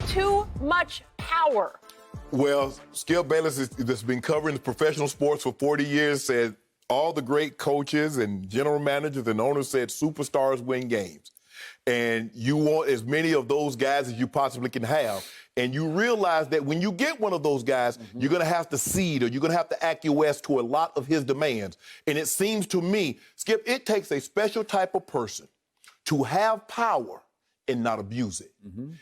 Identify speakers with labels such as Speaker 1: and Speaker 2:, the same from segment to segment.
Speaker 1: too much power?
Speaker 2: Well, Skip Bayless that's been covering professional sports for 40 years said all the great coaches and general managers and owners said superstars win games. And you want as many of those guys as you possibly can have. And you realize that when you get one of those guys, you're going to have to cede or you're going to have to acquiesce to a lot of his demands. And it seems to me, Skip, it takes a special type of person to have power and not abuse it.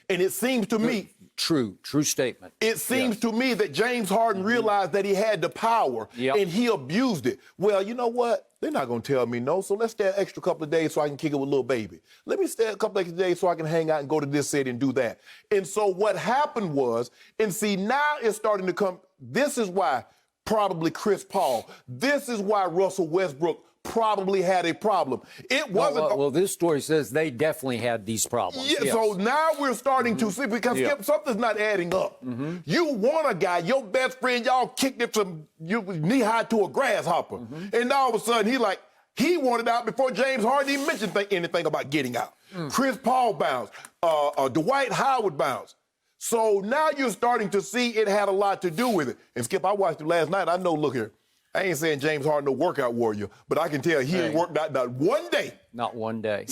Speaker 2: And it seems to me...
Speaker 3: True statement.
Speaker 2: It seems to me that James Harden realized that he had the power and he abused it. Well, you know what? They're not going to tell me no, so let's stay an extra couple of days so I can kick it with little baby. Let me stay a couple of extra days so I can hang out and go to this city and do that. And so what happened was, and see, now it's starting to come, this is why probably Chris Paul, this is why Russell Westbrook probably had a problem. It wasn't...
Speaker 3: Well, this story says they definitely had these problems.
Speaker 2: Yeah, so now we're starting to see, because Skip, something's not adding up. You want a guy, your best friend, y'all kicked it from knee-high to a grasshopper. And all of a sudden, he wanted out before James Harden even mentioned anything about getting out. Chris Paul bounced. Dwight Howard bounced. So now you're starting to see it had a lot to do with it. And Skip, I watched it last night. I know, look here. I ain't saying James Harden no workout warrior, but I can tell he ain't worked out not one day.
Speaker 3: Not one day.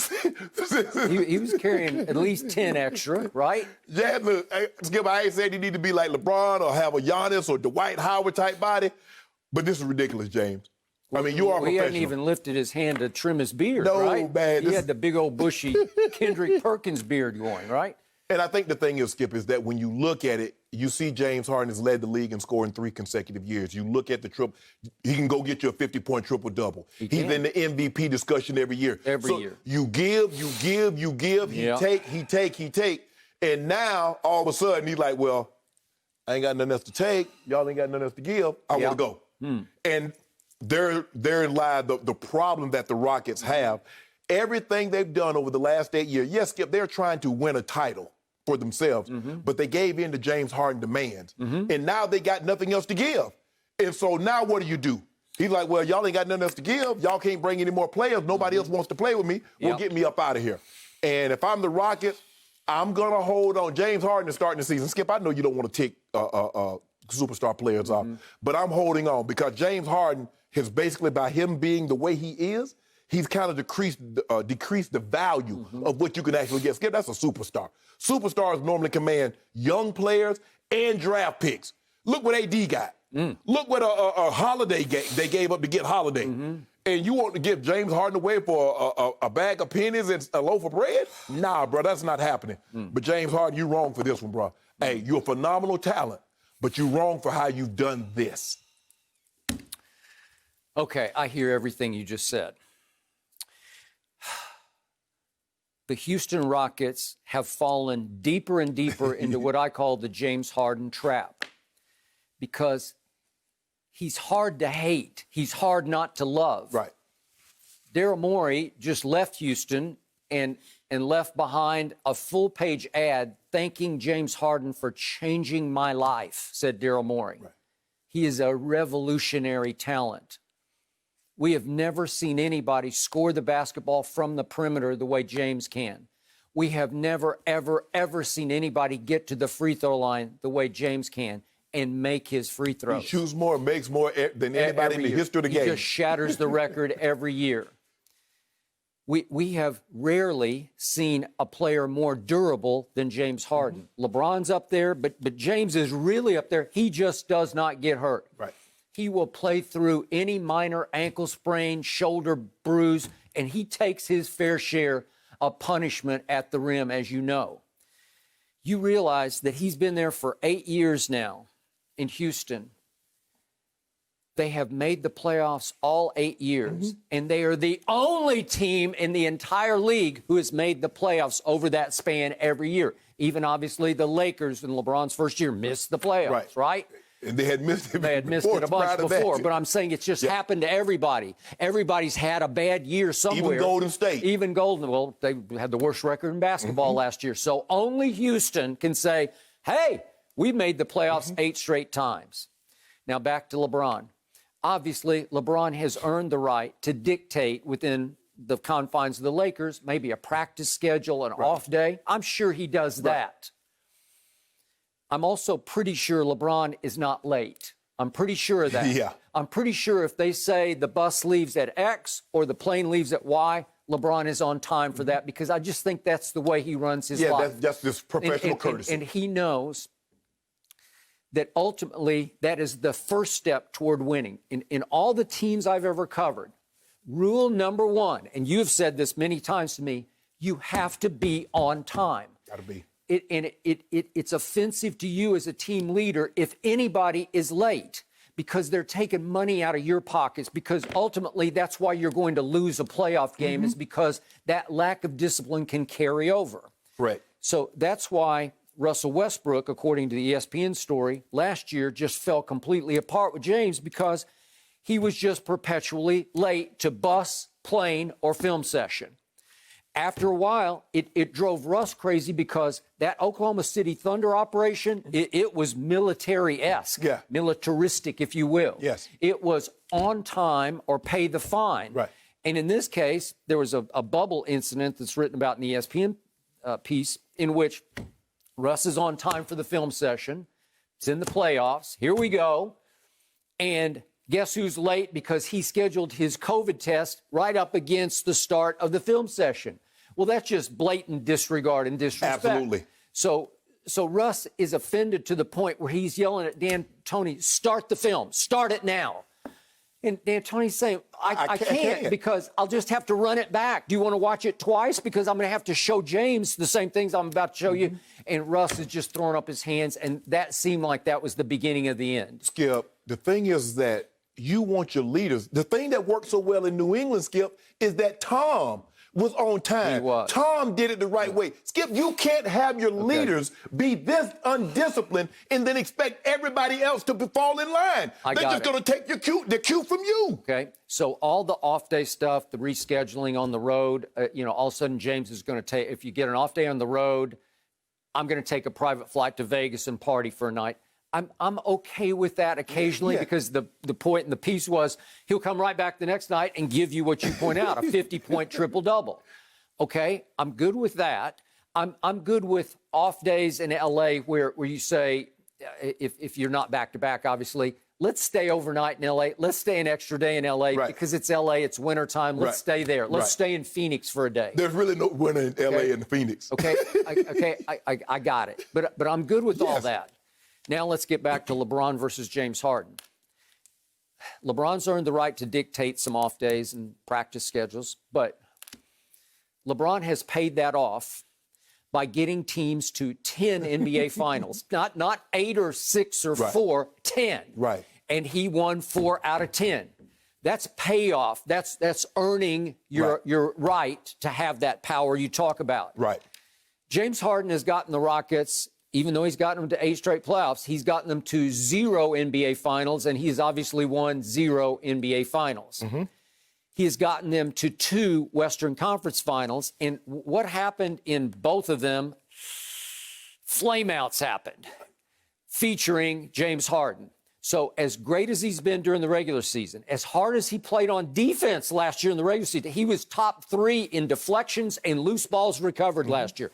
Speaker 3: he was carrying at least 10 extra, right?
Speaker 2: Yeah, look, Skip, I ain't saying he need to be like LeBron or have a Giannis or Dwight Howard type body, but this is ridiculous, James. I mean, you are a professional.
Speaker 3: He hadn't even lifted his hand to trim his beard, right?
Speaker 2: No, man.
Speaker 3: He had the big old bushy Kendrick Perkins beard going, right?
Speaker 2: And I think the thing is, Skip, is that when you look at it, you see James Harden has led the league in scoring 3 consecutive years. You look at the triple, he can go get you a 50-point triple-double. He's in the MVP discussion every year.
Speaker 3: Every year.
Speaker 2: You give, he take. And now, all of a sudden, he's like, well, I ain't got nothing else to take. Y'all ain't got nothing else to give. I want to go. And there lies the problem that the Rockets have. Everything they've done over the last 8 years, yes, Skip, they're trying to win a title for themselves, but they gave in to James Harden demands. And now they got nothing else to give. And so now what do? He's like, well, y'all ain't got nothing else to give. Y'all can't bring any more players. Nobody else wants to play with me. Well, get me up out of here. And if I'm the Rockets, I'm going to hold on. James Harden is starting the season. Skip, I know you don't want to tick superstar players off, but I'm holding on because James Harden has basically, by him being the way he is, he's kind of decreased the value of what you can actually get. Skip, that's a superstar. Superstars normally command young players and draft picks. Look what AD got. Look what a Holiday they gave up to get Holiday. And you want to give James Harden away for a bag of pennies and a loaf of bread? Nah, bro, that's not happening. But James Harden, you're wrong for this one, bro. Hey, you're a phenomenal talent, but you're wrong for how you've done this.
Speaker 3: Okay, I hear everything you just said. The Houston Rockets have fallen deeper and deeper into what I call the James Harden trap because he's hard to hate. He's hard not to love.
Speaker 2: Right.
Speaker 3: Daryl Morey just left Houston and left behind a full-page ad thanking James Harden for changing my life, said Daryl Morey. Right. He is a revolutionary talent. We have never seen anybody score the basketball from the perimeter the way James can. We have never, ever, ever seen anybody get to the free throw line the way James can and make his free throws.
Speaker 2: He shoots more, makes more than anybody in the history of the game.
Speaker 3: He just shatters the record every year. We have rarely seen a player more durable than James Harden. LeBron's up there, but James is really up there. He just does not get hurt.
Speaker 2: Right.
Speaker 3: He will play through any minor ankle sprain, shoulder bruise, and he takes his fair share of punishment at the rim, as you know. You realize that he's been there for 8 years now in Houston. They have made the playoffs all 8 years, and they are the only team in the entire league who has made the playoffs over that span every year. Even, obviously, the Lakers in LeBron's first year missed the playoffs, right?
Speaker 2: And they had missed it.
Speaker 3: They had missed it a bunch before, but I'm saying it's just happened to everybody. Everybody's had a bad year somewhere.
Speaker 2: Even Golden State.
Speaker 3: Even Golden. Well, they had the worst record in basketball last year. So only Houston can say, hey, we made the playoffs 8 straight times. Now back to LeBron. Obviously, LeBron has earned the right to dictate within the confines of the Lakers, maybe a practice schedule, an off day. I'm sure he does that. I'm also pretty sure LeBron is not late. I'm pretty sure of that.
Speaker 2: Yeah.
Speaker 3: I'm pretty sure if they say the bus leaves at X or the plane leaves at Y, LeBron is on time for that, because I just think that's the way he runs his life.
Speaker 2: Yeah, that's just professional courtesy.
Speaker 3: And he knows that ultimately that is the first step toward winning. In all the teams I've ever covered, rule number one, and you have said this many times to me, you have to be on time.
Speaker 2: Got to be.
Speaker 3: It's offensive to you as a team leader if anybody is late, because they're taking money out of your pockets, because ultimately that's why you're going to lose a playoff game, is because that lack of discipline can carry over.
Speaker 2: Right.
Speaker 3: So that's why Russell Westbrook, according to the ESPN story, last year just fell completely apart with James because he was just perpetually late to bus, plane, or film session. After a while, it drove Russ crazy because that Oklahoma City Thunder operation, it was military-esque, militaristic, if you will.
Speaker 2: Yes.
Speaker 3: It was on time or pay the fine.
Speaker 2: Right.
Speaker 3: And in this case, there was a bubble incident that's written about in the ESPN piece in which Russ is on time for the film session. It's in the playoffs. Here we go. And guess who's late because he scheduled his COVID test right up against the start of the film session? Well, that's just blatant disregard and disrespect.
Speaker 2: Absolutely.
Speaker 3: So Russ is offended to the point where he's yelling at D'Antoni, start the film, start it now. And D'Antoni's saying, I can't because I'll just have to run it back. Do you want to watch it twice? Because I'm going to have to show James the same things I'm about to show you. And Russ is just throwing up his hands, and that seemed like that was the beginning of the end.
Speaker 2: Skip, the thing is that you want your leaders. The thing that worked so well in New England, Skip, is that Tom was on time.
Speaker 3: He was.
Speaker 2: Tom did it the right way. Skip, you can't have your leaders be this undisciplined and then expect everybody else to fall in line. They're just going to take the cue from you.
Speaker 3: Okay, so all the off-day stuff, the rescheduling on the road, all of a sudden James is going to take, if you get an off day on the road, I'm going to take a private flight to Vegas and party for a night. I'm okay with that occasionally because the point in the piece was he'll come right back the next night and give you what you point out, a 50-point triple-double. Okay, I'm good with that. I'm good with off days in L.A. where you say, if you're not back-to-back, obviously, let's stay overnight in L.A. Let's stay an extra day in L.A. because it's L.A., it's wintertime. Let's stay there. Let's stay in Phoenix for a day.
Speaker 2: There's really no winter in L.A. and Phoenix.
Speaker 3: Okay, I got it. But I'm good with all that. Now let's get back to LeBron versus James Harden. LeBron's earned the right to dictate some off days and practice schedules, but LeBron has paid that off by getting teams to 10 NBA finals. Not 8 or 6 or 4, 10.
Speaker 2: Right.
Speaker 3: And he won 4 out of 10. That's payoff. That's earning your right to have that power you talk about.
Speaker 2: Right.
Speaker 3: James Harden has gotten the Rockets, even though he's gotten them to 8 straight playoffs, he's gotten them to 0 NBA finals, and he's obviously won 0 NBA finals. He has gotten them to 2 Western Conference finals, and what happened in both of them? Flameouts happened, featuring James Harden. So as great as he's been during the regular season, as hard as he played on defense last year in the regular season, he was top 3 in deflections and loose balls recovered last year.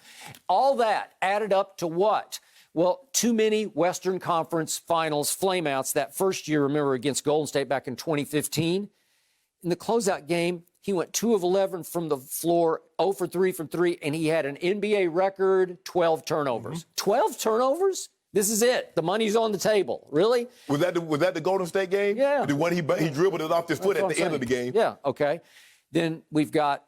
Speaker 3: All that added up to what? Well, too many Western Conference Finals flameouts that first year, remember, against Golden State back in 2015. In the closeout game, he went 2 of 11 from the floor, 0 for 3 from 3, and he had an NBA record 12 turnovers. 12 turnovers? This is it. The money's on the table. Really?
Speaker 2: Was that the Golden State game?
Speaker 3: Yeah.
Speaker 2: The one he dribbled it off his foot at the end of the game.
Speaker 3: Yeah. Okay. Then we got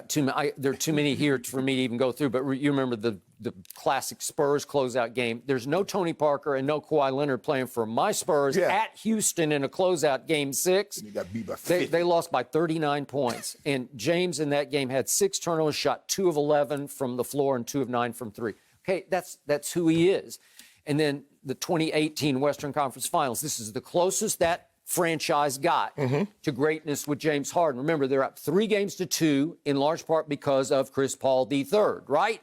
Speaker 3: too many. There are too many here for me to even go through. But you remember the classic Spurs closeout game. There's no Tony Parker and no Kawhi Leonard playing for my Spurs at Houston in a closeout game 6.
Speaker 2: And he got beat by 50.
Speaker 3: They lost by 39 points. And James in that game had 6 turnovers, shot 2 of 11 from the floor and 2 of 9 from 3. Okay, that's who he is. And then the 2018 Western Conference Finals. This is the closest that franchise got to greatness with James Harden. Remember, they're up 3-2 in large part because of Chris Paul III, right?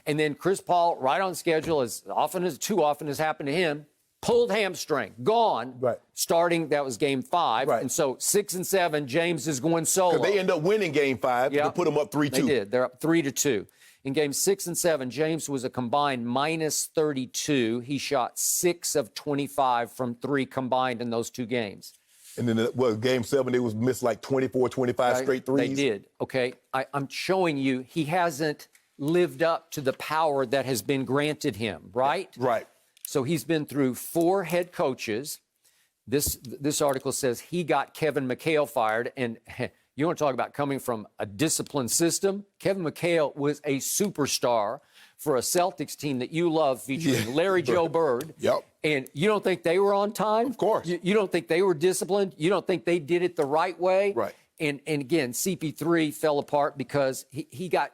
Speaker 3: And then Chris Paul, right on schedule, too often has happened to him, pulled hamstring, gone.
Speaker 2: Right.
Speaker 3: Starting, that was game 5.
Speaker 2: Right.
Speaker 3: And so 6 and 7, James is going solo.
Speaker 2: Because they end up winning game 5 to put them up 3-2.
Speaker 3: They did. They're up 3-2. In games 6 and 7, James was a combined -32. He shot 6 of 25 from 3 combined in those 2 games.
Speaker 2: And then, game 7, they was missed like 24, 25 straight threes.
Speaker 3: They did. Okay. I'm showing you he hasn't lived up to the power that has been granted him, right?
Speaker 2: Right.
Speaker 3: So he's been through 4 head coaches. This article says he got Kevin McHale fired. And you want to talk about coming from a disciplined system? Kevin McHale was a superstar for a Celtics team that you love, featuring Larry Joe Bird.
Speaker 2: Yep.
Speaker 3: And you don't think they were on time?
Speaker 2: Of course.
Speaker 3: You don't think they were disciplined? You don't think they did it the right way?
Speaker 2: Right.
Speaker 3: And again, CP3 fell apart because he got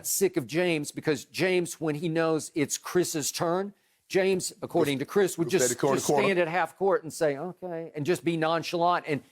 Speaker 3: sick of James, because James, when he knows it's Chris's turn, James, according to Chris, would just stand at half court and say, okay, and just be nonchalant and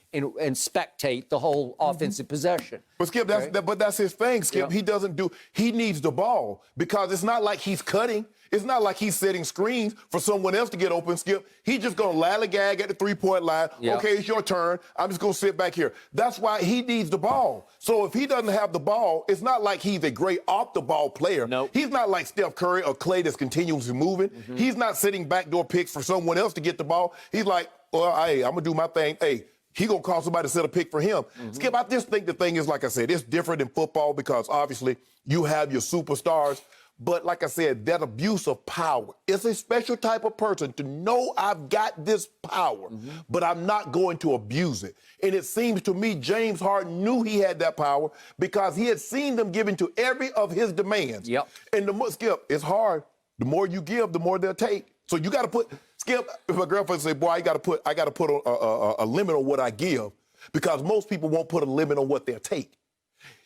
Speaker 3: spectate the whole offensive possession.
Speaker 2: But Skip, that's his thing, Skip.
Speaker 3: Yep.
Speaker 2: He needs the ball, because it's not like he's cutting. It's not like he's setting screens for someone else to get open, Skip. He's just going to lollygag at the three-point line.
Speaker 3: Yep.
Speaker 2: Okay, it's your turn. I'm just going to sit back here. That's why he needs the ball. So if he doesn't have the ball, it's not like he's a great off-the-ball player.
Speaker 3: Nope.
Speaker 2: He's not like Steph Curry or Klay that's continuously moving. Mm-hmm. He's not sitting backdoor picks for someone else to get the ball. He's like, well, hey, I'm going to do my thing. Hey, he going to call somebody to set a pick for him. Mm-hmm. Skip, I just think the thing is, like I said, it's different in football because obviously you have your superstars. But like I said, that abuse of power, it's a special type of person to know I've got this power, but I'm not going to abuse it. And it seems to me James Harden knew he had that power because he had seen them giving to every of his demands.
Speaker 3: Yep.
Speaker 2: And Skip, it's hard. The more you give, the more they'll take. So you got to put, Skip, if my girlfriend say, boy, I got to put a limit on what I give, because most people won't put a limit on what they'll take.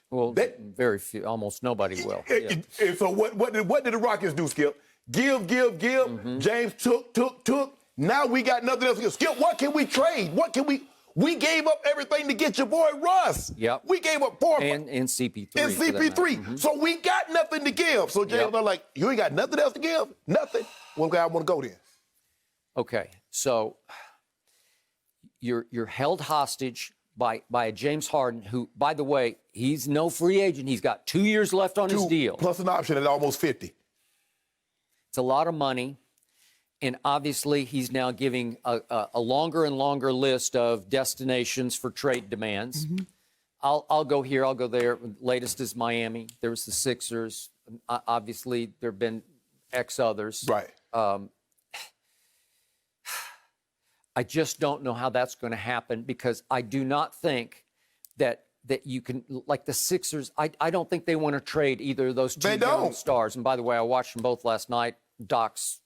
Speaker 3: Well, very few, almost nobody will. Yeah.
Speaker 2: And so what did the Rockets do, Skip? Give. James took. Now we got nothing else to give. Skip, what can we trade? We gave up everything to get your boy Russ.
Speaker 3: Yep.
Speaker 2: We gave up 4
Speaker 3: and CP3.
Speaker 2: And CP3. So we got nothing to give. So James are like, you ain't got nothing else to give? Nothing. Well, I want to go then.
Speaker 3: Okay, so you're held hostage by a James Harden, who, by the way, he's no free agent. He's got 2 years left on his deal.
Speaker 2: Plus an option at almost 50.
Speaker 3: It's a lot of money. And obviously, he's now giving a longer and longer list of destinations for trade demands. Mm-hmm. I'll go here, I'll go there. Latest is Miami. There was the Sixers. Obviously, there have been X others.
Speaker 2: Right.
Speaker 3: I just don't know how that's going to happen, because I do not think that you can, like the Sixers, I don't think they want to trade either of those two young stars. And by the way, I watched them both last night. Doc's,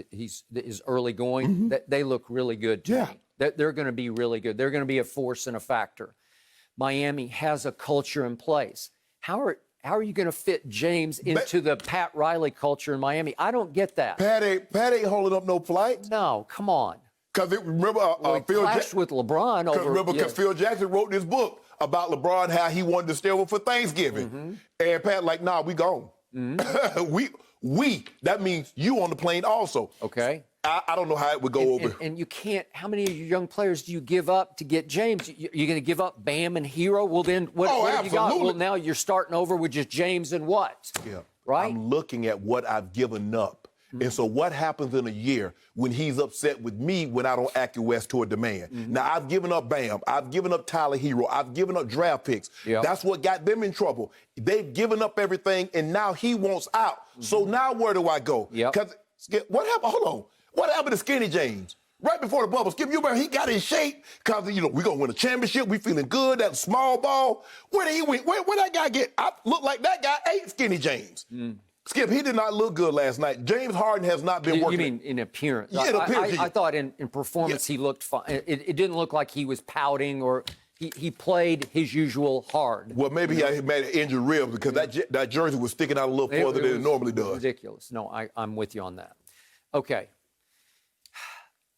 Speaker 3: his early going, they look really good to me. They're going to be really good. They're going to be a force and a factor. Miami has a culture in place. How are you going to fit James into the Pat Riley culture in Miami? I don't get that.
Speaker 2: Pat ain't holding up no flight.
Speaker 3: No, come on.
Speaker 2: Because remember,
Speaker 3: Phil clashed with LeBron over.
Speaker 2: Remember, because Phil Jackson wrote this book about LeBron, how he wanted to stay over for Thanksgiving, and Pat like, nah, we gone. That means you on the plane also.
Speaker 3: Okay.
Speaker 2: I don't know how it would go over.
Speaker 3: And you can't. How many of your young players do you give up to get James? You're going to give up Bam and Hero? Well, then what have you got? Well, now you're starting over with just James and what? Yeah. Right.
Speaker 2: I'm looking at what I've given up. And so what happens in a year when he's upset with me when I don't acquiesce to a demand? Now, I've given up Bam. I've given up Tyler Hero. I've given up draft picks. Yep. That's what got them in trouble. They've given up everything, and now he wants out. So now where do I go? Because what happened? Hold on. What happened to Skinny James? Right before the bubble, Skip, you remember he got in shape because, we're going to win a championship. We feeling good. That small ball. Where did he win? Where that guy get? I look like that guy ate Skinny James. Skip, he did not look good last night. James Harden has not been working.
Speaker 3: You mean in appearance?
Speaker 2: Yeah, in appearance.
Speaker 3: I thought in performance he looked fine. It didn't look like he was pouting or he played his usual hard.
Speaker 2: Well, maybe he had an injured rib because that jersey was sticking out a little further than it normally does.
Speaker 3: Ridiculous. No, I'm with you on that. Okay.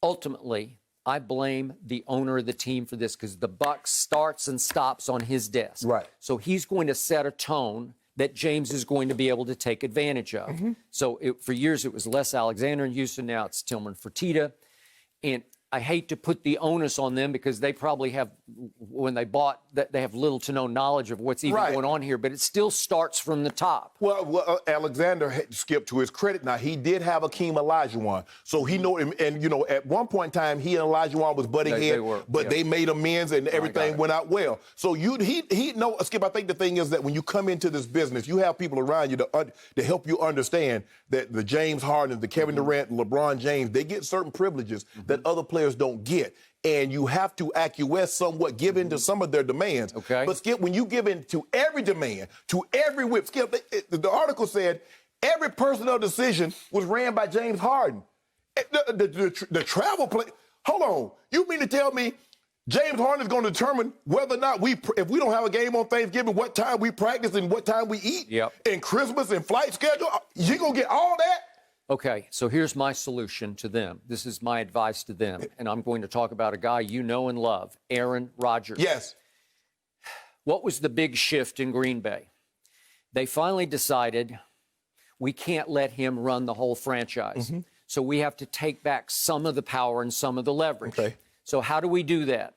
Speaker 3: Ultimately, I blame the owner of the team for this because the buck starts and stops on his desk.
Speaker 2: Right.
Speaker 3: So he's going to set a tone that James is going to be able to take advantage of. So for years it was Les Alexander in Houston. Now it's Tillman Fertitta. And I hate to put the onus on them because they probably have, when they bought, that they have little to no knowledge of what's even going on here, but it still starts from the top.
Speaker 2: Well, Alexander had skipped to his credit. Now, he did have Akeem Olajuwon, so he know him. And, you know, at one point in time, he and Olajuwon was butting heads, but they made amends and everything went out well. So Skip, I think the thing is that when you come into this business, you have people around you to help you understand that the James Harden, the Kevin Durant, LeBron James, they get certain privileges that other players don't get. And you have to acquiesce somewhat, give in to some of their demands.
Speaker 3: Okay.
Speaker 2: But, Skip, when you give in to every demand, to every whip, Skip, the article said every personnel decision was ran by James Harden. The travel play, hold on. You mean to tell me James Harden is going to determine whether or not if we don't have a game on Thanksgiving, what time we practice and what time we eat?
Speaker 3: Yep.
Speaker 2: And Christmas and flight schedule? You going to get all that?
Speaker 3: Okay, so here's my solution to them. This is my advice to them, and I'm going to talk about a guy you know and love, Aaron Rodgers.
Speaker 2: Yes.
Speaker 3: What was the big shift in Green Bay? They finally decided we can't let him run the whole franchise. So we have to take back some of the power and some of the leverage.
Speaker 2: Okay.
Speaker 3: So how do we do that?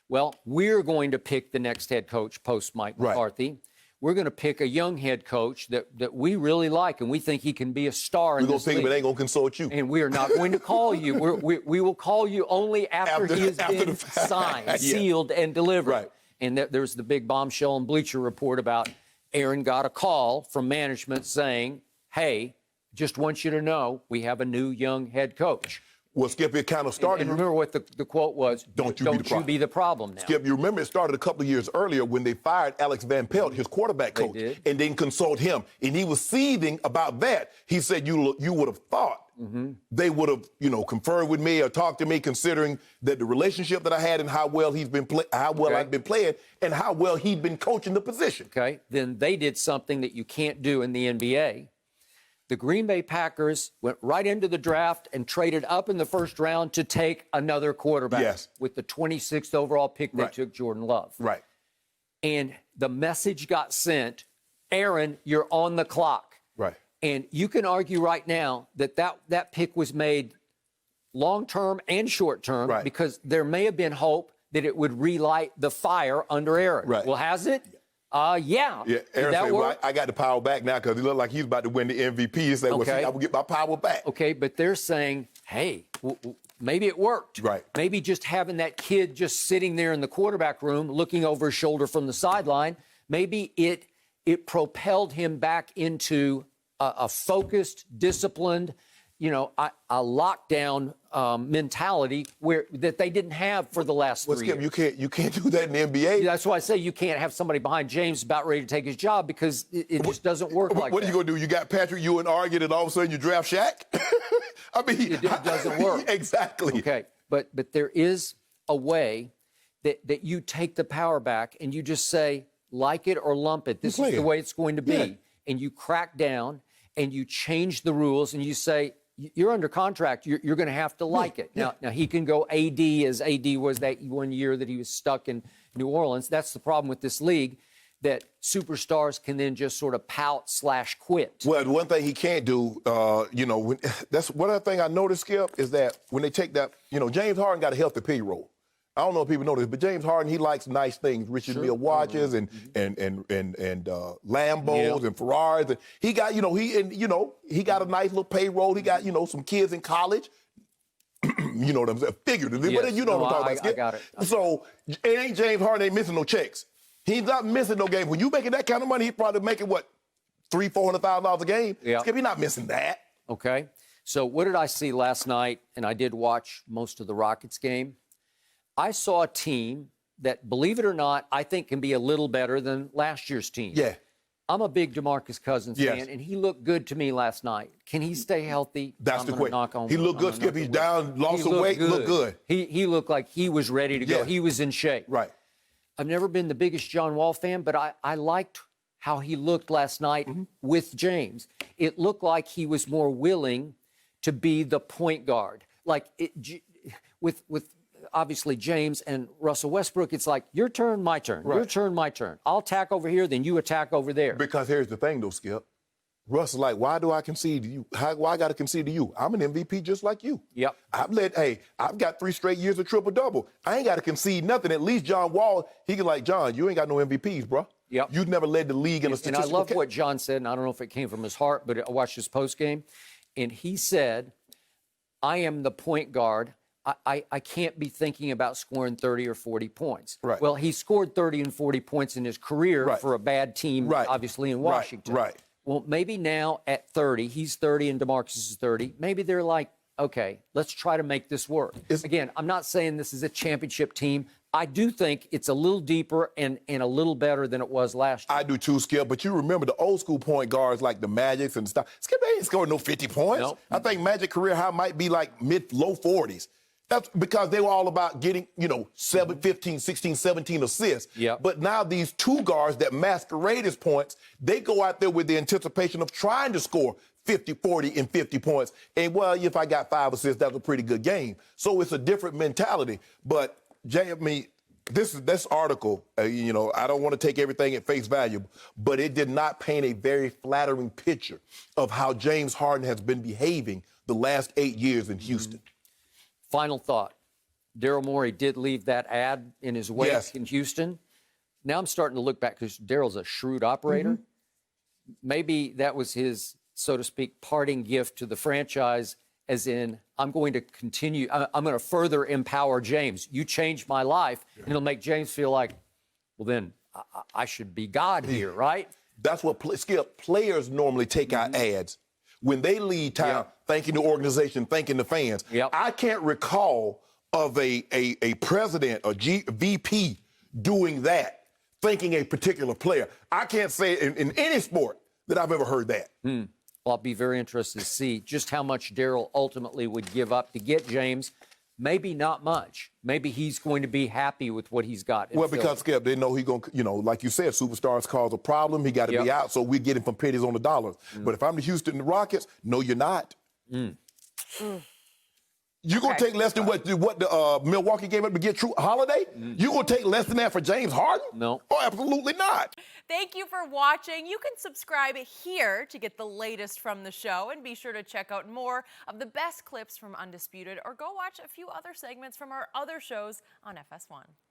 Speaker 3: Well, we're going to pick the next head coach post Mike McCarthy. We're going to pick a young head coach that we really like, and we think he can be a star in this league.
Speaker 2: We're going to pick him, but they ain't going to consult you.
Speaker 3: And we are not going to call you. We will call you only after he has been signed, sealed, and delivered.
Speaker 2: Right.
Speaker 3: And there's the big bombshell and Bleacher Report about Aaron got a call from management saying, hey, just want you to know we have a new young head coach.
Speaker 2: Well, Skip, it kind of started.
Speaker 3: And remember what the quote was? Don't you be the problem now.
Speaker 2: Skip, you remember it started a couple of years earlier when they fired Alex Van Pelt, his quarterback coach, and didn't consult him. And he was seething about that. He said you would have thought they would have, conferred with me or talked to me, considering that the relationship that I had and how well he's been I've been playing and how well he'd been coaching the position.
Speaker 3: Okay. Then they did something that you can't do in the NBA. The Green Bay Packers went right into the draft and traded up in the first round to take another quarterback.
Speaker 2: Yes.
Speaker 3: With the 26th overall pick, they took Jordan Love.
Speaker 2: Right.
Speaker 3: And the message got sent, Aaron, you're on the clock.
Speaker 2: Right.
Speaker 3: And you can argue right now that pick was made long-term and short-term because there may have been hope that it would relight the fire under Aaron.
Speaker 2: Right.
Speaker 3: Well, has it? Yeah.
Speaker 2: Aaron said, well, I got the power back now because he looked like he's about to win the MVP. He said, well, see, I will get my power back.
Speaker 3: Okay, but they're saying, hey, maybe it worked.
Speaker 2: Right.
Speaker 3: Maybe just having that kid just sitting there in the quarterback room looking over his shoulder from the sideline, maybe it propelled him back into a focused, disciplined, a lockdown mentality that they didn't have for the last 3 years.
Speaker 2: You can't do that in the NBA.
Speaker 3: That's why I say you can't have somebody behind James about ready to take his job because it just doesn't work like that.
Speaker 2: What are you going to do? You got Patrick Ewing arguing and all of a sudden you draft Shaq? I mean,
Speaker 3: it doesn't work.
Speaker 2: Exactly.
Speaker 3: Okay, but there is a way that you take the power back and you just say, like it or lump it, this is the way it's going to be. Yeah. And you crack down and you change the rules and you say, you're under contract. You're going to have to like it. Now he can go AD as AD was that 1 year that he was stuck in New Orleans. That's the problem with this league, that superstars can then just sort of pout/quit.
Speaker 2: Well, the one thing he can't do, that's one other thing I noticed, Skip, is that when they take that, James Harden got a healthy payroll. I don't know if people know this, but James Harden, he likes nice things, Richard Mille watches and Lambos and Ferraris. And he got, he got a nice little payroll. He got, some kids in college. You know what I'm saying? Figuratively, but you know what I'm talking about.
Speaker 3: I got it.
Speaker 2: So, James Harden ain't missing no checks. He's not missing no games. When you making that kind of money, he's probably making $300,000-$400,000 a game. Yeah. Skip, he's not missing that.
Speaker 3: Okay. So what did I see last night? And I did watch most of the Rockets game. I saw a team that, believe it or not, I think can be a little better than last year's team.
Speaker 2: Yeah.
Speaker 3: I'm a big DeMarcus Cousins fan, and he looked good to me last night. Can he stay healthy?
Speaker 2: That's the question. He looked good, Skip. He's down, lost some weight, looked good.
Speaker 3: He looked like he was ready to go. He was in shape.
Speaker 2: Right.
Speaker 3: I've never been the biggest John Wall fan, but I liked how he looked last night with James. It looked like he was more willing to be the point guard. Like with obviously James and Russell Westbrook, it's like, your turn, my turn. Right. Your turn, my turn. I'll attack over here, then you attack over there.
Speaker 2: Because here's the thing, though, Skip. Russ is like, why do I concede to you? Why I got to concede to you? I'm an MVP just like you.
Speaker 3: Yep.
Speaker 2: I've got 3 straight years of triple-double. I ain't got to concede nothing. At least John Wall, he can like, John, you ain't got no MVPs, bro.
Speaker 3: Yep.
Speaker 2: You've never led the league in a statistical
Speaker 3: And I love what John said, and I don't know if it came from his heart, but I watched his postgame, and he said, I am the point guard. I can't be thinking about scoring 30 or 40 points.
Speaker 2: Right.
Speaker 3: Well, he scored 30 and 40 points in his career for a bad team, obviously, in Washington.
Speaker 2: Right.
Speaker 3: Well, maybe now at 30, he's 30 and DeMarcus is 30, maybe they're like, okay, let's try to make this work. Again, I'm not saying this is a championship team. I do think it's a little deeper and a little better than it was last year.
Speaker 2: I do too, Skip, but you remember the old school point guards like the Magics and stuff. Skip ain't scored no 50 points.
Speaker 3: Nope.
Speaker 2: I think Magic career high might be like low 40s. That's because they were all about getting, 15, 16, 17 assists.
Speaker 3: Yep.
Speaker 2: But now these 2 guards that masquerade as points, they go out there with the anticipation of trying to score 50, 40, and 50 points. And, well, if I got 5 assists, that's a pretty good game. So it's a different mentality. But, Jay, this article, I don't want to take everything at face value, but it did not paint a very flattering picture of how James Harden has been behaving the last 8 years in Houston.
Speaker 3: Final thought. Daryl Morey did leave that ad in his wake in Houston. Now I'm starting to look back because Daryl's a shrewd operator. Maybe that was his, so to speak, parting gift to the franchise, as in, I'm going to continue, I'm going to further empower James. You changed my life, and it'll make James feel like, well, then I should be God here, right?
Speaker 2: That's what Skip, players normally take out ads. When they leave town, thanking the organization, thanking the fans. I can't recall of a president or VP doing that, thanking a particular player. I can't say in any sport that I've ever heard that.
Speaker 3: Well, I'll be very interested to see just how much Daryl ultimately would give up to get James. Maybe not much. Maybe he's going to be happy with what he's got.
Speaker 2: Well, because, Skip, they know he's going to, like you said, superstars cause a problem. He got to be out, so we get him from pennies on the dollars. But if I'm the Houston Rockets, no, you're not. You're going to take less than what the Milwaukee gave up to get True Holiday? You're going to take less than that for James Harden?
Speaker 3: No.
Speaker 2: Oh, absolutely not.
Speaker 1: Thank you for watching. You can subscribe here to get the latest from the show, and be sure to check out more of the best clips from Undisputed, or go watch a few other segments from our other shows on FS1.